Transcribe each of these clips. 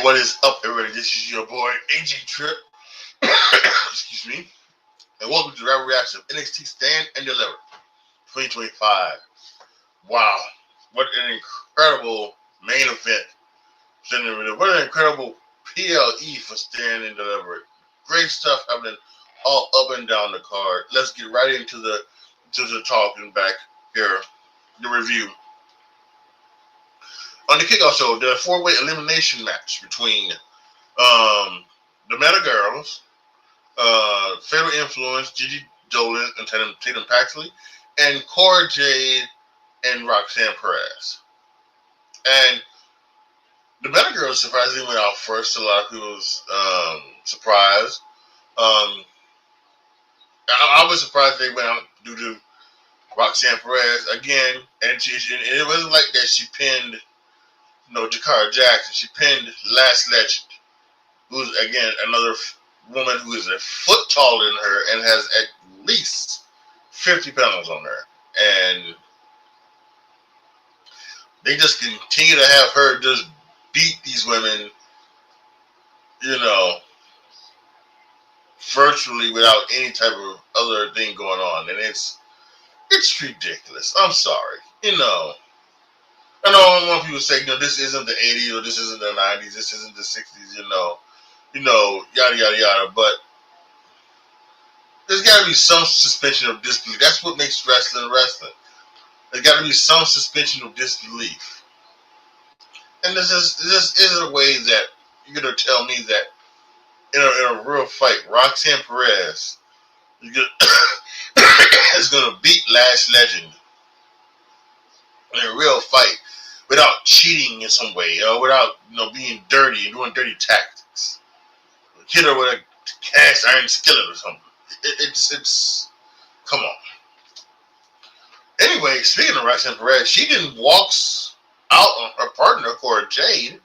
Hey, what is up, everybody? This is your boy AJTRIP. Excuse me. And welcome to the Rapid Reaction of NXT Stand and Deliver 2025. Wow. What an incredible main event. What an incredible PLE for Stand and Deliver. Great stuff happening all up and down the card. Let's get right into the talking back here. The review. On the kickoff show, there was a 4-way elimination match between the Meta Girls, Fatal Influence, Gigi Dolan and Tatum Paxley, and Cora Jade and Roxanne Perez. And the Meta Girls surprisingly went out first. A lot of people was surprised. I was surprised they went out due to Roxanne Perez again, and it wasn't like that she pinned Jakara Jackson. She pinned Last Legend, who's again another woman who is a foot taller than her and has at least 50 pounds on her. And they just continue to have her just beat these women, virtually without any type of other thing going on. And it's ridiculous. I'm sorry. I know when people say, this isn't the 80s or this isn't the 90s, this isn't the 60s, yada, yada, yada. But there's got to be some suspension of disbelief. That's what makes wrestling wrestling. There's got to be some suspension of disbelief. And this isn't a way that you're going to tell me that in a real fight, Roxanne Perez is going to beat Last Legend in a real fight without cheating in some way, or without being dirty and doing dirty tactics. Hit her with a cast iron skillet or something. It's come on. Anyway, speaking of Roxanne Perez, she then walks out on her partner Cora Jade,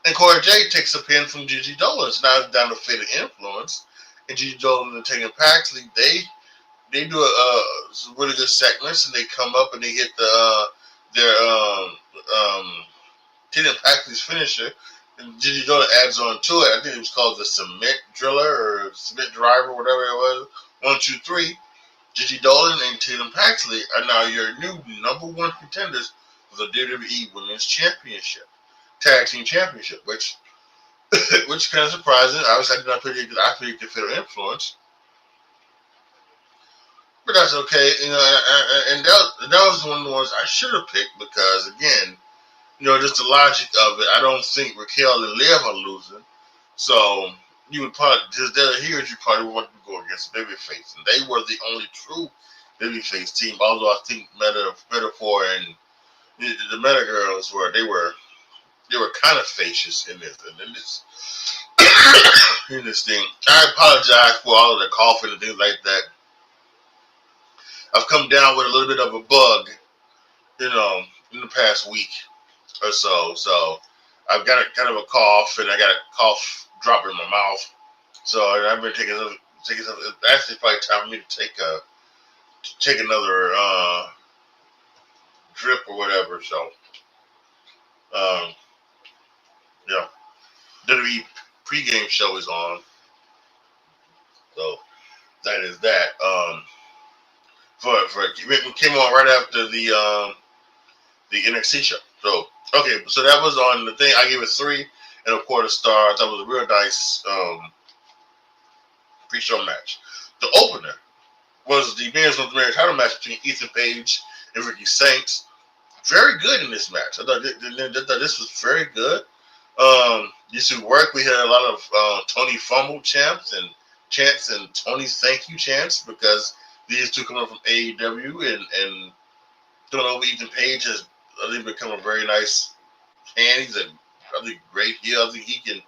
and Cora Jade takes a pin from Gigi Dolan. So now it's down to Fatal Influence, and Gigi Dolan and Tatum Paxley. They do some really good segments, and they come up and they hit their Tatum Paxley's finisher, and Gigi Dolan adds on to it. I think it was called the Cement Driller or Cement Driver, whatever it was. 1, 2, 3. Gigi Dolan and Tatum Paxley are now your new #1 contenders for the WWE Women's Championship, Tag Team Championship, which is kind of surprising. Obviously, I did not predict I predicted Fatal Influence. But that's okay, and that was one of the ones I should have picked because, again, just the logic of it, I don't think Raquel and Liv are losing. So you would probably, just here, you probably want to go against Babyface. And they were the only true Babyface team, although I think Metaphor and the Meta Girls they were kind of facious in this. And in this thing. I apologize for all of the coughing and things like that. I've come down with a little bit of a bug, in the past week or so. So I've got kind of a cough, and I got a cough drop in my mouth. So I've been taking some. Actually, probably time for me to take another drip or whatever. So, yeah, WWE pregame show is on. So that is that. It came on right after the NXT show. So okay, so that was on the thing. I gave it 3 1/4 stars. That was a real nice pre-show match. The opener was the men's North American title match between Ethan Page and Ricky Saints. Very good in this match. I thought this was very good. This would work. We had a lot of Tony Fumble chants and Tony's thank you chants because these two coming from AEW and throwing over Ethan Page has, I think, become a very nice hand. He's a really great heel. I think he can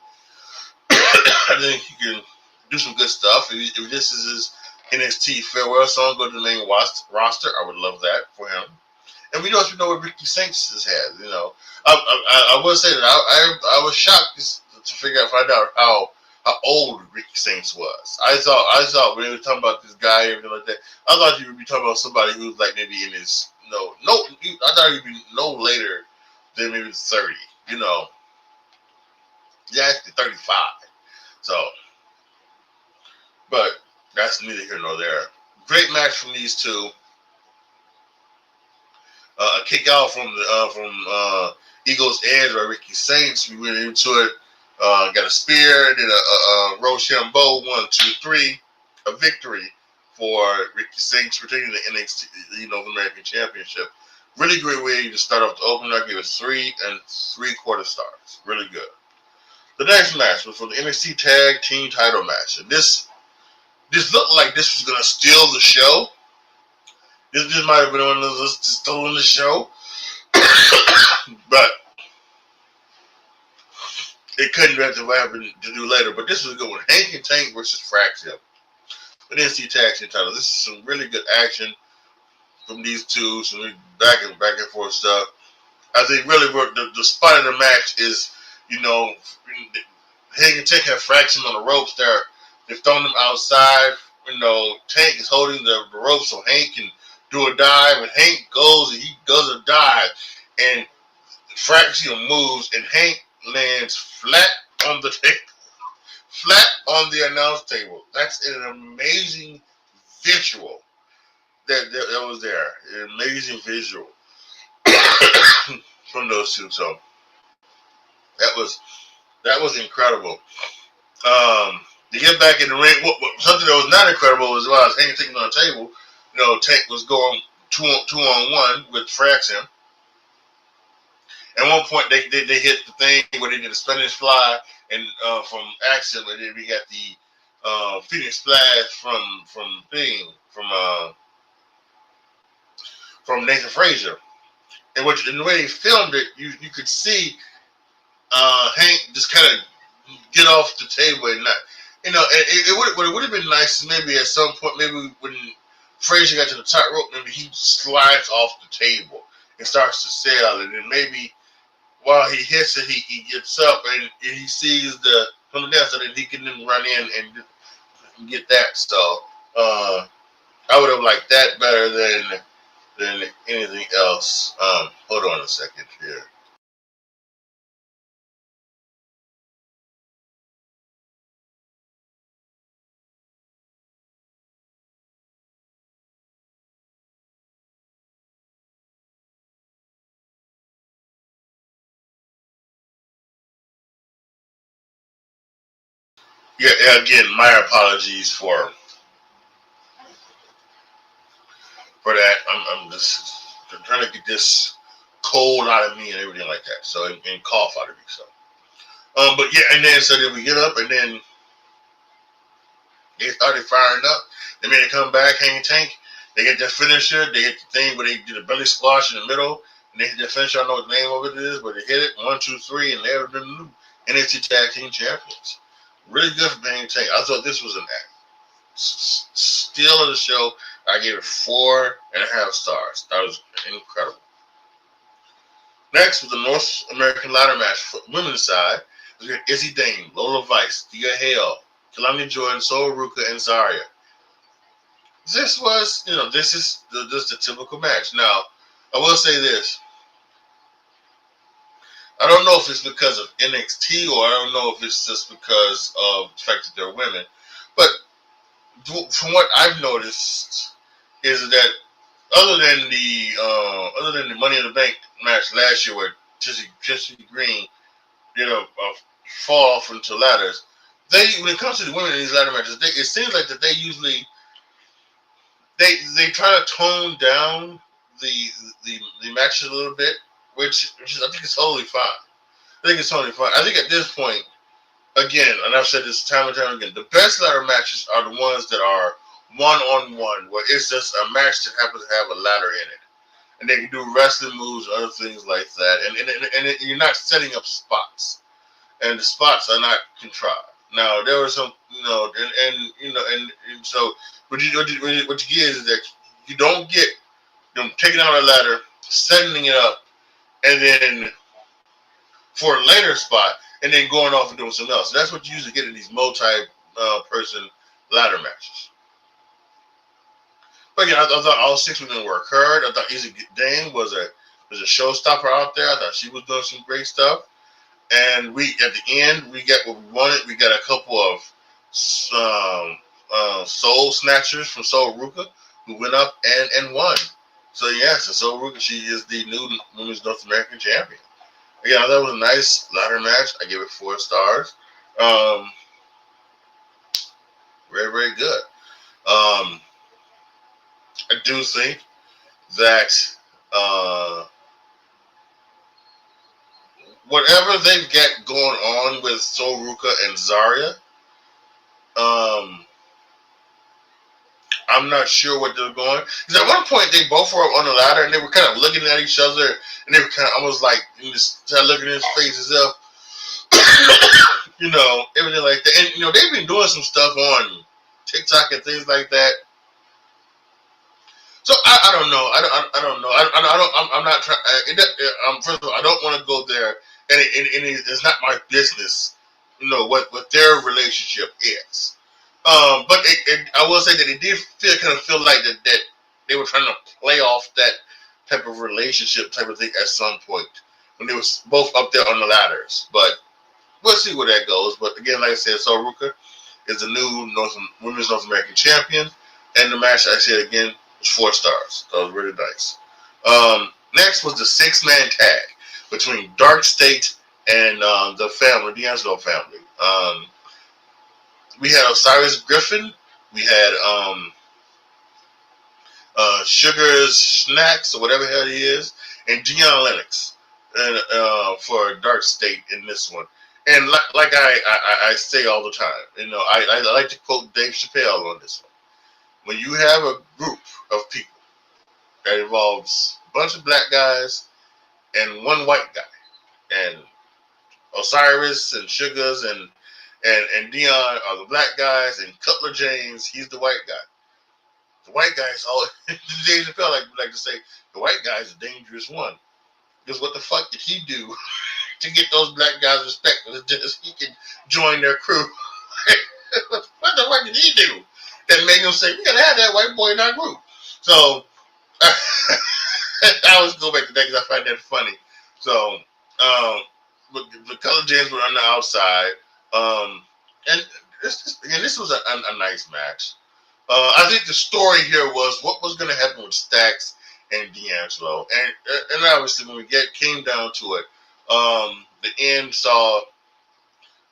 do some good stuff. If this is his NXT farewell song, go to the main roster, I would love that for him. And we also know what Ricky Saints has had. I will say that I was shocked to find out how old Ricky Saints was. I thought when they were talking about this guy and everything like that, I thought you would be talking about somebody who's like maybe in his I thought he'd be no later than maybe 30. He's actually 35. So, but that's neither here nor there. Great match from these two. A kick out from Eagles Edge by Ricky Saints. We went into it. Got a spear, did a Rochambeau 1, 2, 3, a victory for Ricky Saints, retaining the NXT North American Championship. Really great way to start off the opener. I gave it 3 3/4 stars. Really good. The next match was for the NXT Tag Team Title match. And this looked like this was gonna steal the show. This might have been one of those stealing the show, but it couldn't have what happened to do later. But this was a good one. Hank and Tank versus Fraxium. But NXT Tag Team Title. This is some really good action from these two. Some back and forth stuff. I think really the spot of the match is, Hank and Tank have Fraxium on the ropes. They've thrown them outside. Tank is holding the rope so Hank can do a dive, and Hank goes a dive, and Fraxium moves, and Hank lands flat on the table, flat on the announce table. That's an amazing visual that was there. An amazing visual from those two. So that was incredible. To get back in the ring, something that was not incredible was while Hank taking on the table. Tank was going two on one with Fraxium. At one point, they hit the thing where they did a Spanish fly and from Axiom, and then we got the Phoenix Splash from Nathan Frazier. And the way they filmed it, you could see Hank just kind of get off the table and not, it would have been nice maybe at some point, maybe when Frazier got to the top rope, maybe he slides off the table and starts to sail, and then maybe while he hits it, he gets up and he sees the coming down, so that he can then run in and get that. So I would have liked that better than anything else. Hold on a second here. Yeah, again, my apologies for that. I'm just trying to get this cold out of me and everything like that. So and cough out of me. So but yeah, and then so then we get up and then they started firing up. They made it come back, Hanging Tank. They get their finisher. They hit the thing where they did a belly squash in the middle. And they hit their finisher. I don't know what the name of it is, but they hit it. 1, 2, 3, and they're the new NXT Tag Team Champions. Really good for Hanging Tank. I thought this was an steal of the show. I gave it 4.5 stars. That was incredible. Next was the North American ladder match for women's side. We got Izzy Dane, Lola Vice, Thea Hale, Kalani Jordan, Sol Ruka, and Zarya. This was, this is the typical match. Now, I will say this. I don't know if it's because of NXT or I don't know if it's just because of the fact that they're women. But from what I've noticed is that other than the Money in the Bank match last year where Jesse Green did a fall off into ladders, when it comes to the women in these ladder matches, it seems like that they usually they try to tone down the matches a little bit, which is, I think it's totally fine. I think at this point, again, and I've said this time and time again, the best ladder matches are the ones that are one-on-one, where it's just a match that happens to have a ladder in it. And they can do wrestling moves, other things like that. And you're not setting up spots. And the spots are not contrived. Now, there were some, and so what you get is that you don't get them taking out a ladder, setting it up, and then for a later spot, and then going off and doing something else. So that's what you usually get in these multi-person ladder matches. But again, I thought all 6 women were occurred. I thought Izzy Dane was a showstopper out there. I thought she was doing some great stuff. And we at the end we got what we wanted. We got a couple of Soul Snatchers from Soul Ruka who went up and won. So yes, Soul Ruka, she is the new Women's North American Champion. Yeah, that was a nice ladder match. I give it 4 stars. Very, very good. I do think that whatever they've got going on with Soul Ruka and Zarya, I'm not sure what they're going. Because at one point they both were on the ladder and they were kind of looking at each other and they were kind of almost like looking in his face as if, everything like that. And they've been doing some stuff on TikTok and things like that. So I don't know. I don't know. I'm not trying. First of all, I don't want to go there, and it's not my business. What their relationship is. But I will say that it did feel like that they were trying to play off that type of relationship type of thing at some point when they was both up there on the ladders. But we'll see where that goes. But again, like I said, Soul Ruka is the new Women's North American Champion, and the match I said again was 4 stars. That was really nice. Next was the 6-man tag between Dark State and the family, D'Angelo family. We had Osiris Griffin. We had Sugar's Snacks or whatever the hell he is, and Deion Lennox, and for Dark State in this one. And like I say all the time, I like to quote Dave Chappelle on this one. When you have a group of people that involves a bunch of black guys and one white guy, and Osiris and Sugars and Deion are the black guys, and Cutler James, he's the white guy. The white guy is all Dave Chappelle like to say, the white guy is the dangerous one. Because what the fuck did he do to get those black guys respect? Just he can join their crew. What the fuck did he do that made him say, we gotta have that white boy in our group? So I always go back to that because I find that funny. So but the Color James were on the outside. And this was a nice match. I think the story here was what was going to happen with Stax and D'Angelo, and obviously when we came down to it, the end saw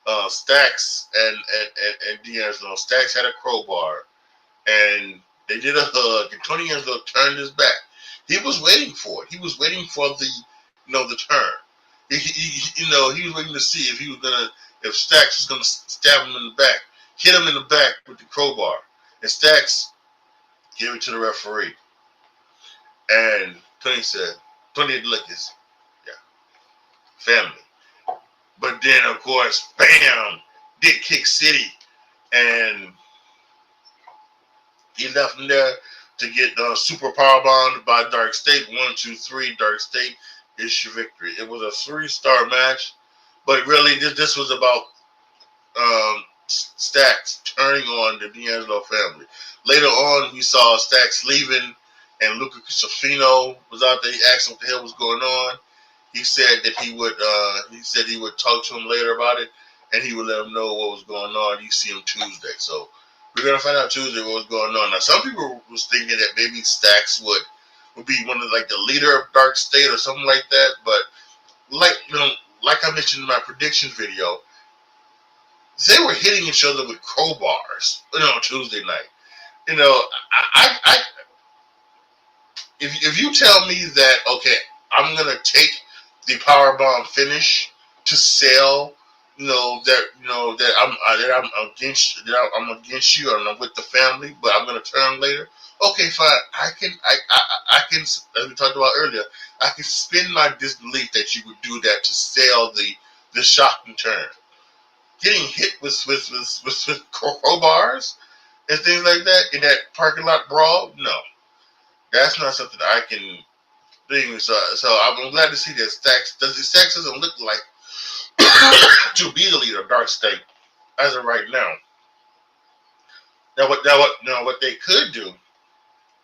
Stax and D'Angelo. Stax had a crowbar, and they did a hug, and Tony D'Angelo turned his back. He was waiting for it. He was waiting for the turn. He was waiting to see if Stax was gonna stab him in the back, hit him in the back with the crowbar, and Stax gave it to the referee. And Tony had to look his, family. But then, of course, bam, Dick Kick City, and he left him there to get super powerbombed by Dark State. 1, 2, 3, Dark State is your victory. It was a 3-star match, but really this was about Stax turning on the D'Angelo family. Later on, we saw Stax leaving, and Luca Cusafino was out there. He asked him what the hell was going on. He said that he would talk to him later about it, and he would let him know what was going on. You see him Tuesday. So we're gonna find out Tuesday what was going on. Now, some people was thinking that maybe Stax would be one of the leader of Dark State or something like that. But like I mentioned in my prediction video, they were hitting each other with crowbars, Tuesday night. If you tell me that, okay, I'm gonna take the powerbomb finish to sell, that I'm against you and I'm with the family, but I'm gonna turn later. Okay, fine. I can, as we talked about earlier, I can spin my disbelief that you would do that to sell the shock and turn. Getting hit with crowbars and things like that in that parking lot brawl, no, that's not something I can do. So I'm glad to see that Stax doesn't look like to be the leader of Dark State as of right now. Now what they could do,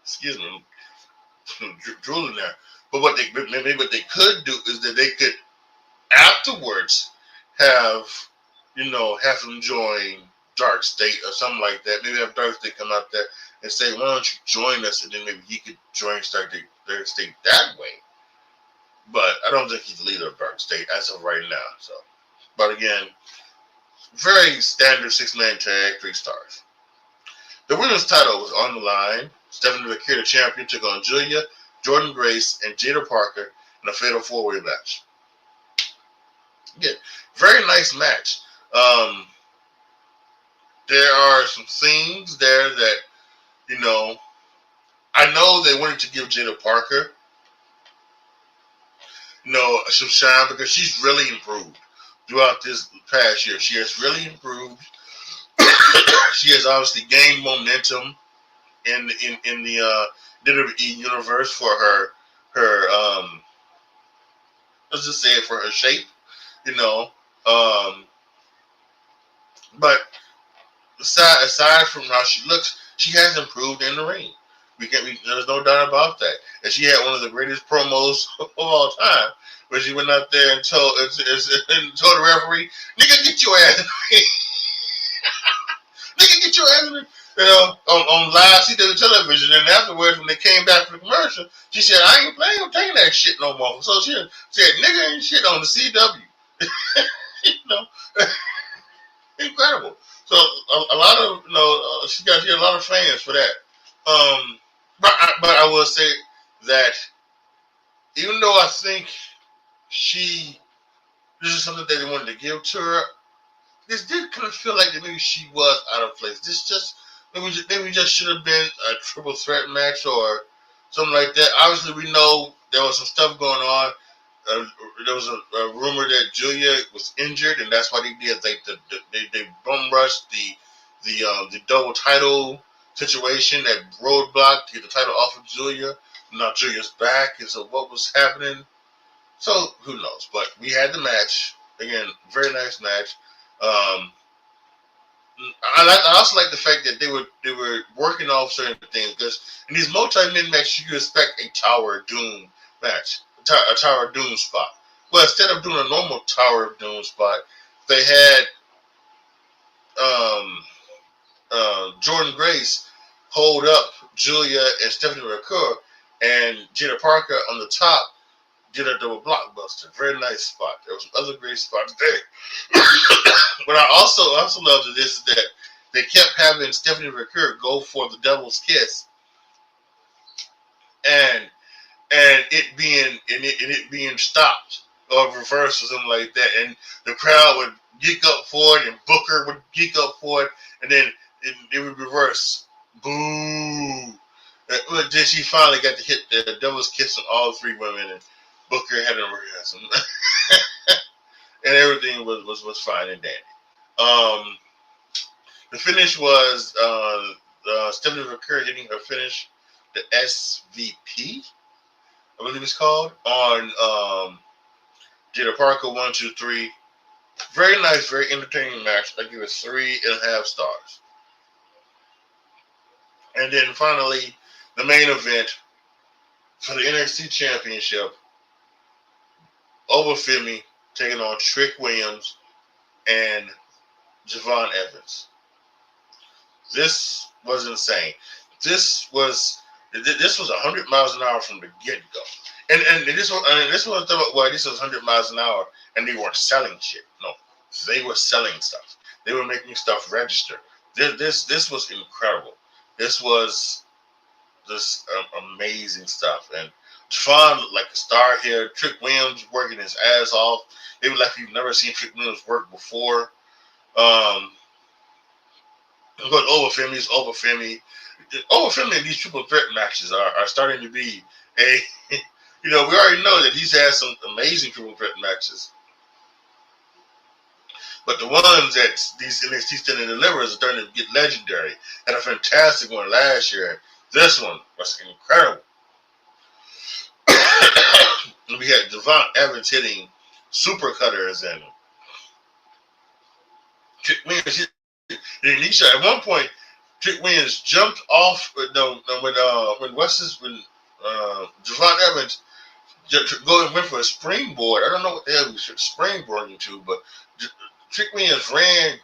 excuse me, drooling there. But what they could do is that they could afterwards have, have him join Dark State or something like that. Maybe have Dark State come out there and say, why don't you join us? And then maybe he could join Dark State that way. But I don't think he's the leader of Dark State as of right now. So, but again, very standard 6-man tag, 3 stars. The women's title was on the line. Stephanie McCure, the champion, took on Julia, Jordan Grace, and Jada Parker in a fatal 4-way match. Again, very nice match. There are some things there that, I know they wanted to give Jada Parker, some shine because she's really improved throughout this past year. She has really improved. She has obviously gained momentum in the WWE universe for her let's just say it, for her shape, but aside from how she looks, she has improved in the ring. There's no doubt about that. And she had one of the greatest promos of all time, where she went out there and told the referee, "Nigga, get your ass in the ring." Nigga, get your ass in the ring. On live CW television. And afterwards, when they came back from the commercial, she said, I ain't taking that shit no more. So she said, nigga ain't shit on the CW. Incredible. So a lot of, she had a lot of fans for that. But I will say that even though I think this is something that they wanted to give to her, this did kind of feel like that maybe she was out of place. This just maybe just should have been a triple threat match or something like that. Obviously, we know there was some stuff going on. There was a rumor that Julia was injured, and that's why they did. They bum rushed the double title situation, that roadblock to get the title off of Julia. Now Julia's back, and so what was happening? So who knows? But we had the match again. Very nice match. I also like the fact that they were working off certain things, because in these multi-man matches you expect a Tower of Doom match, a Tower of Doom spot. Well, instead of doing a normal Tower of Doom spot, they had Jordan Grace hold up Julia and Stephanie McCure, and Jada Parker on the top did a double blockbuster. Very nice spot. There was some other great spots there. But I also love this that they kept having Stephanie McCure go for the devil's kiss, and it being stopped or reversed or something like that, and the crowd would geek up for it, and Booker would geek up for it, and then it would reverse. Boo! Then she finally got to hit the devil's kiss on all 3 women, and Booker had an orgasm, and everything was fine and dandy. The finish was Stephanie McCure hitting her finish, the SVP, I believe it's called, on Jada Parker. 1, 2, 3. Very nice, very entertaining match. I give it 3.5 stars. And then finally, the main event for the NXT Championship, Obafemi taking on Trick Williams and Javon Evans. This was insane. This was 100 miles an hour from the get-go. And this was 100 miles an hour, and they weren't selling shit. No, they were selling stuff. They were making stuff register. This was incredible. This was just amazing stuff. And Javon looked like a star here. Trick Williams working his ass off. It was like you've never seen Trick Williams work before. But Obafemi is Obafemi. Obafemi in these triple threat matches are starting to be a, we already know that he's had some amazing triple threat matches. But the ones that these NXT Stand and Deliver are starting to get legendary. Had a fantastic one last year. This one was incredible. We had Javon Evans hitting super cutters, and Trick Williams hit. At one point, Trick Williams jumped off when Javon Evans Go went for a springboard. I don't know what the hell we should springboard into, but Trick Williams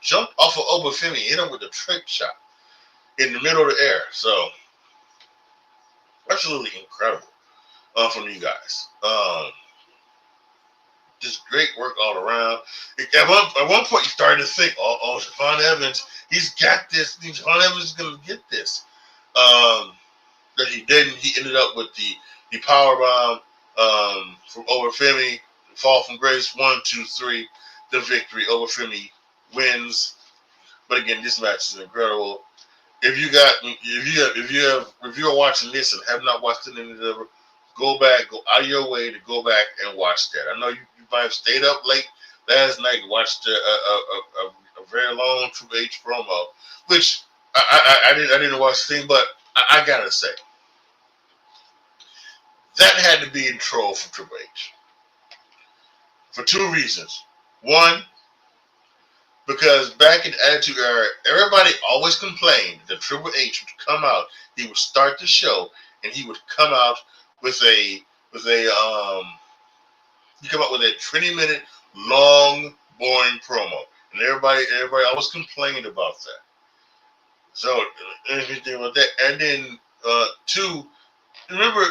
jumped off of Obafemi, hit him with a trick shot in the middle of the air. So absolutely incredible from you guys. Just great work all around. At one point, you started to think, oh, Javon Evans, he's got this. Javon Evans is going to get this. But he didn't. He ended up with the power bomb from Obafemi, fall from grace, 1, 2, 3, the victory. Obafemi wins. But again, this match is incredible. If you're watching this and have not watched it in the go back, go out of your way to go back and watch that. I know you might have stayed up late last night and watched a very long Triple H promo, which I didn't watch the thing, but I gotta say that had to be in troll from Triple H for two reasons. One, because back in the Attitude Era, everybody always complained that Triple H would come out, he would start the show, and he would come out with a 20-minute long, boring promo, and everybody always complained about that. So anything about that, and then two, remember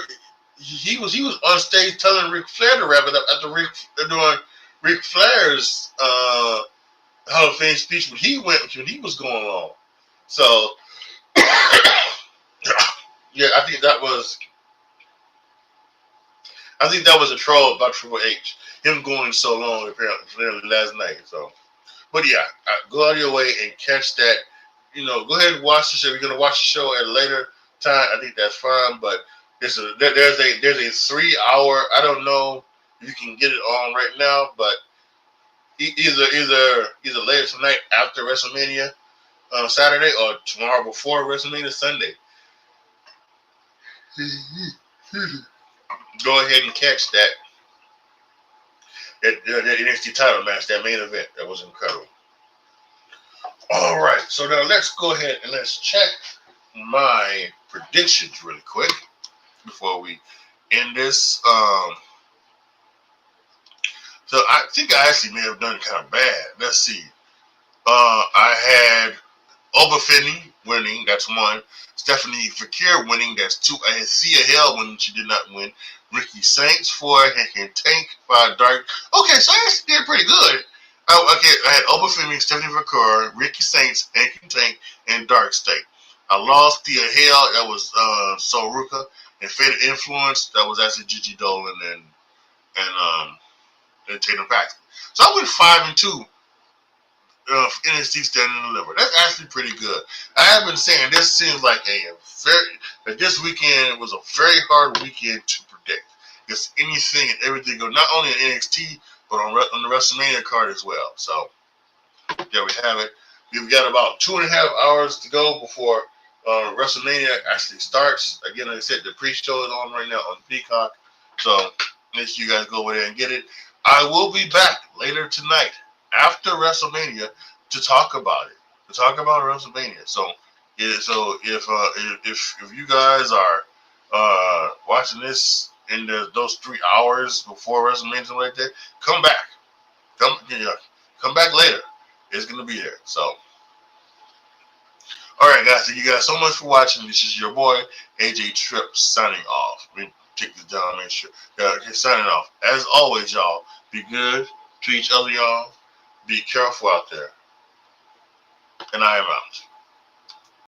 he was on stage telling Ric Flair to wrap it up after doing Ric Flair's Hall of Fame speech when he was going on. So yeah, I think that was a troll about Triple H, him going so long apparently last night. So, but yeah, go out of your way and catch that. Go ahead and watch the show. If you're gonna watch the show at a later time, I think that's fine. But there's a 3-hour. I don't know if you can get it on right now, but either later tonight after WrestleMania Saturday or tomorrow before WrestleMania Sunday. Go ahead and catch that NXT title match, that main event. That was incredible. All right, so now let's go ahead and let's check my predictions really quick before we end this. So I think I actually may have done kind of bad. Let's see. I had Obafemi winning. That's 1. Stephanie Fakir winning. That's 2. I had Sia Hale winning. She did not win. Ricky Saints 4. And Tank 5. Dark. Okay, so I actually did pretty good. I had Obafemi, Stephanie Fakir, Ricky Saints, Hank Tank, and Dark State. I lost Sia Hale. That was Soruka. And Fatal Influence. That was actually Gigi Dolan and Tatum Paxton. So I went 5-2. NXT Stand and Deliver. That's actually pretty good. I have been saying this seems like that this weekend was a very hard weekend to predict. Because anything and everything go not only in NXT but on the WrestleMania card as well. So there we have it. We've got about 2.5 hours to go before WrestleMania actually starts. Again, like I said, the pre-show is on right now on Peacock. So make sure you guys go over there and get it. I will be back later tonight after WrestleMania to talk about it, WrestleMania. So if you guys are watching this in those 3 hours before WrestleMania, something like that, come back, come back later. It's gonna be there. So, all right, guys. Thank you guys so much for watching. This is your boy AJTRIP signing off. Let me take this down, make sure. Signing off. As always, y'all, be good to each other, y'all. Be careful out there. And I am out.